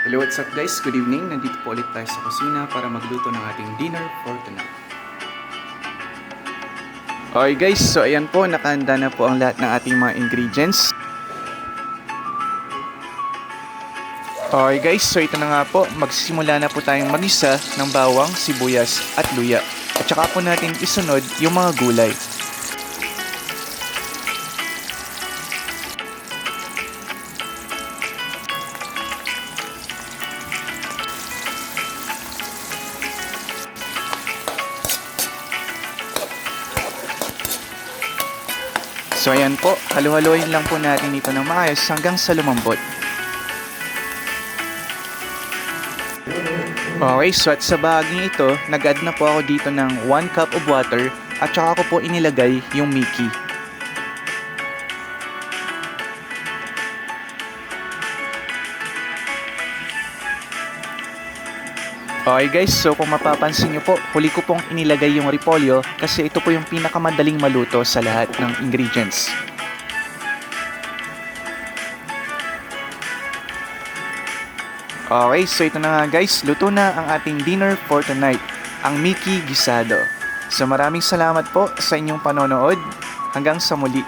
Hello, what's up guys? Good evening. Nandito po ulit tayo sa kusina para magluto ng ating dinner for tonight. Okay guys, so ayan po, nakahanda na po ang lahat ng ating mga ingredients. Okay guys, so ito na nga po, magsisimula na po tayong magisa ng bawang, sibuyas at luya. At saka po natin isunod yung mga gulay. So ayan po, halu-haluin lang po natin ito ng maayos hanggang sa lumambot. Okay, so at sa bahaging ito, nag-add na po ako dito ng 1 cup of water at saka ko po inilagay yung Mickey. Okay guys, so kung mapapansin nyo po, huli ko pong inilagay yung repolyo kasi ito po yung pinakamadaling maluto sa lahat ng ingredients. Okay, so ito na nga guys, luto na ang ating dinner for tonight, ang Mickey Gisado. So maraming salamat po sa inyong panonood. Hanggang sa muli.